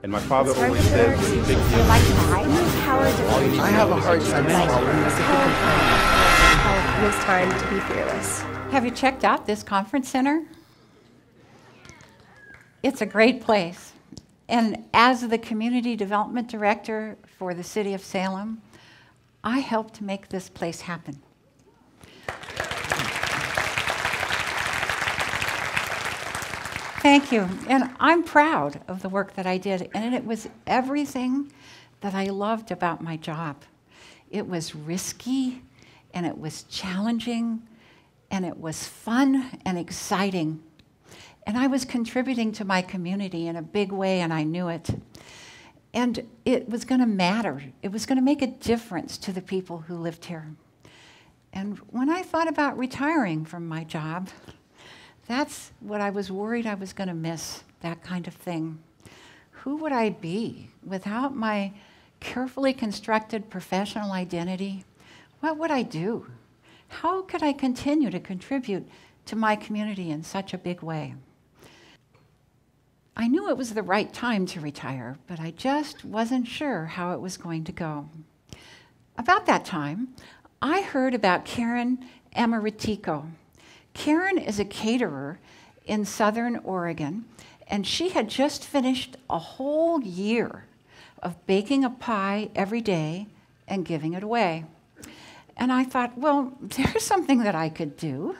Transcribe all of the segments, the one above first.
And my father always said, it was a big deal. I have a hard time following It was time to be fearless. Have you checked out this conference center? It's a great place. And as the community development director for the city of Salem, I helped make this place happen. Thank you. And I'm proud of the work that I did. And it was everything that I loved about my job. It was risky, and it was challenging, and it was fun and exciting. And I was contributing to my community in a big way, and I knew it. And it was going to matter. It was going to make a difference to the people who lived here. And when I thought about retiring from my job, that's what I was worried I was going to miss, that kind of thing. Who would I be without my carefully constructed professional identity? What would I do? How could I continue to contribute to my community in such a big way? I knew it was the right time to retire, but I just wasn't sure how it was going to go. About that time, I heard about Karen Amaritico. Karen is a caterer in Southern Oregon, and she had just finished a whole year of baking a pie every day and giving it away. And I thought, well, there's something that I could do.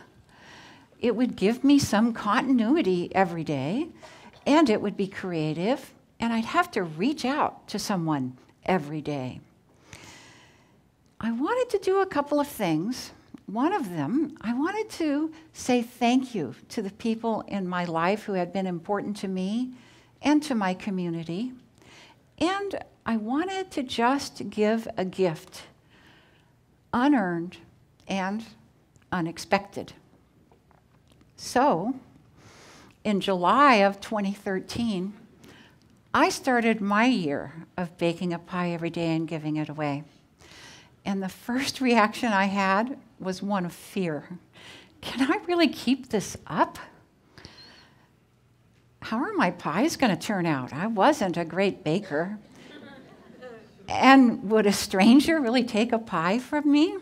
It would give me some continuity every day, and it would be creative, and I'd have to reach out to someone every day. I wanted to do a couple of things. One of them, I wanted to say thank you to the people in my life who had been important to me and to my community. And I wanted to just give a gift, unearned and unexpected. So, in July of 2013, I started my year of baking a pie every day and giving it away. And the first reaction I had was one of fear. Can I really keep this up? How are my pies going to turn out? I wasn't a great baker. And would a stranger really take a pie from me?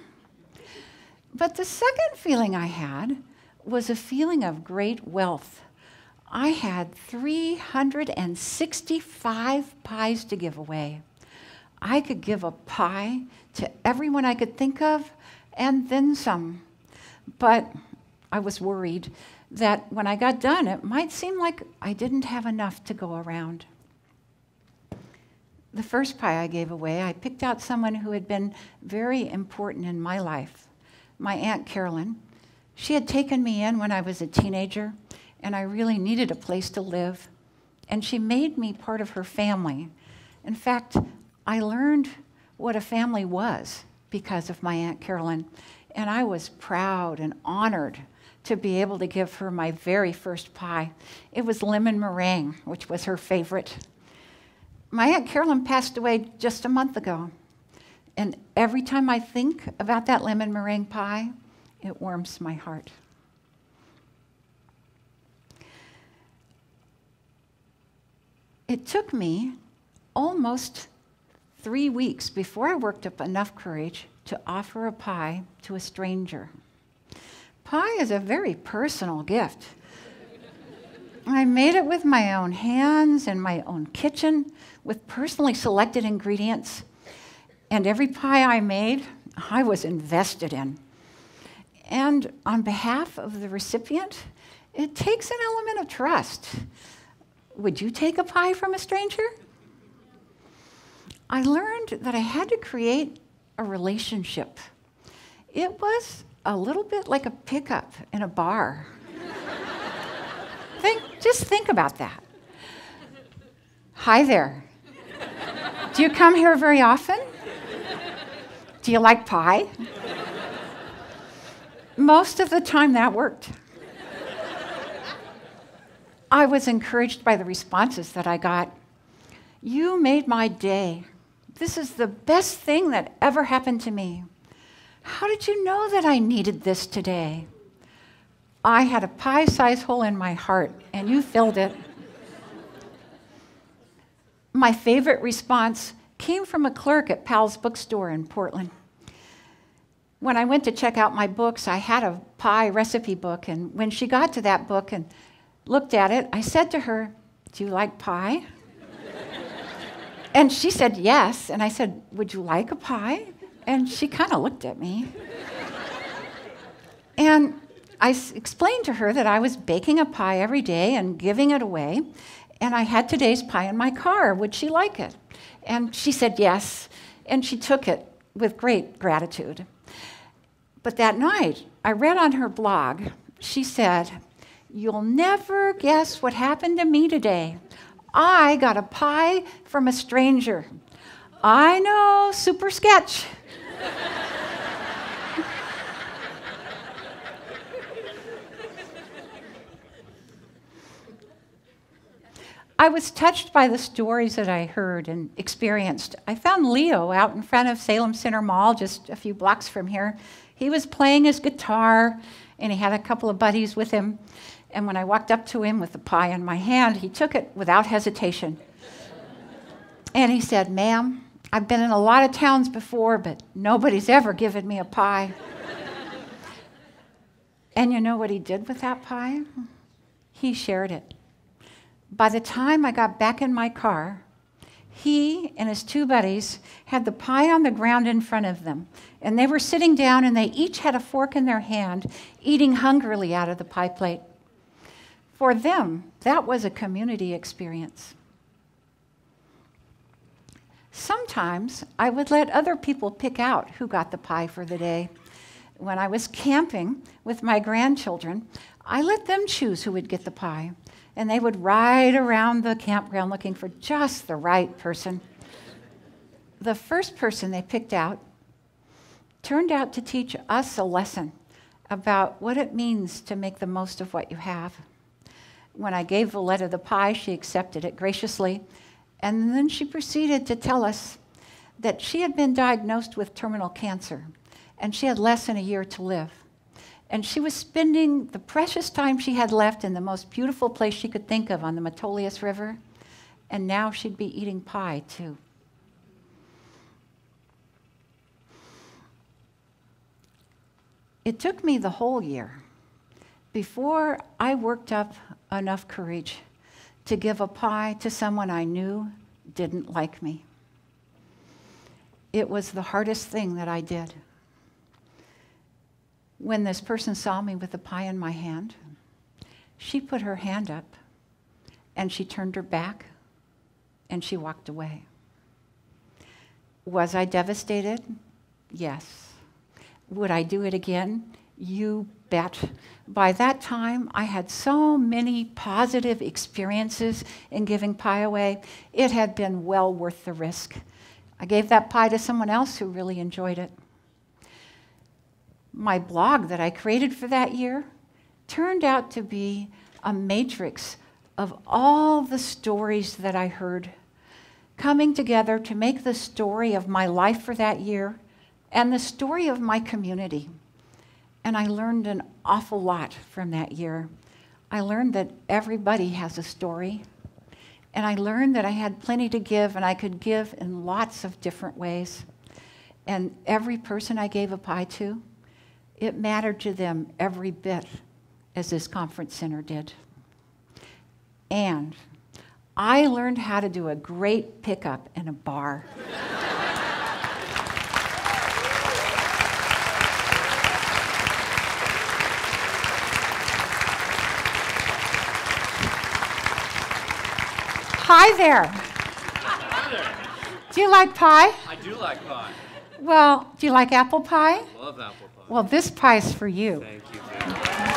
But the second feeling I had was a feeling of great wealth. I had 365 pies to give away. I could give a pie to everyone I could think of, and then some. But I was worried that when I got done, it might seem like I didn't have enough to go around. The first pie I gave away, I picked out someone who had been very important in my life, my Aunt Carolyn. She had taken me in when I was a teenager, and I really needed a place to live. And she made me part of her family. In fact, I learned what a family was because of my Aunt Carolyn, and I was proud and honored to be able to give her my very first pie. It was lemon meringue, which was her favorite. My Aunt Carolyn passed away just a month ago, and every time I think about that lemon meringue pie, it warms my heart. It took me almost 3 weeks before I worked up enough courage to offer a pie to a stranger. Pie is a very personal gift. I made it with my own hands in my own kitchen with personally selected ingredients. And every pie I made, I was invested in. And on behalf of the recipient, it takes an element of trust. Would you take a pie from a stranger? I learned that I had to create a relationship. It was a little bit like a pickup in a bar. Just think about that. Hi there. Do you come here very often? Do you like pie? Most of the time that worked. I was encouraged by the responses that I got. You made my day. This is the best thing that ever happened to me. How did you know that I needed this today? I had a pie-sized hole in my heart, and you filled it. My favorite response came from a clerk at Powell's bookstore in Portland. When I went to check out my books, I had a pie recipe book, and when she got to that book and looked at it, I said to her, "Do you like pie?" And she said yes, and I said, "Would you like a pie?" And she kind of looked at me. And I explained to her that I was baking a pie every day and giving it away, and I had today's pie in my car. Would she like it? And she said yes, and she took it with great gratitude. But that night, I read on her blog, she said, "You'll never guess what happened to me today. I got a pie from a stranger." I know, super sketch. I was touched by the stories that I heard and experienced. I found Leo out in front of Salem Center Mall, just a few blocks from here. He was playing his guitar, and he had a couple of buddies with him. And when I walked up to him with the pie in my hand, he took it without hesitation. And he said, "Ma'am, I've been in a lot of towns before, but nobody's ever given me a pie." And you know what he did with that pie? He shared it. By the time I got back in my car, he and his two buddies had the pie on the ground in front of them, and they were sitting down, and they each had a fork in their hand, eating hungrily out of the pie plate. For them, that was a community experience. Sometimes I would let other people pick out who got the pie for the day. When I was camping with my grandchildren, I let them choose who would get the pie, and they would ride around the campground looking for just the right person. The first person they picked out turned out to teach us a lesson about what it means to make the most of what you have. When I gave Valletta the pie, she accepted it graciously, and then she proceeded to tell us that she had been diagnosed with terminal cancer, and she had less than a year to live. And she was spending the precious time she had left in the most beautiful place she could think of on the Metolius River, and now she'd be eating pie, too. It took me the whole year before I worked up enough courage to give a pie to someone I knew didn't like me. It was the hardest thing that I did. When this person saw me with the pie in my hand, she put her hand up, and she turned her back, and she walked away. Was I devastated? Yes. Would I do it again? You bet. By that time, I had so many positive experiences in giving pie away. It had been well worth the risk. I gave that pie to someone else who really enjoyed it. My blog that I created for that year turned out to be a matrix of all the stories that I heard coming together to make the story of my life for that year and the story of my community. And I learned an awful lot from that year. I learned that everybody has a story. And I learned that I had plenty to give, and I could give in lots of different ways. And every person I gave a pie to, it mattered to them every bit as this conference center did. And I learned how to do a great pickup in a bar. Hi there. Hi there. Do you like pie? I do like pie. Well, do you like apple pie? Love apple pie. Well, this pie is for you. Thank you, Jen.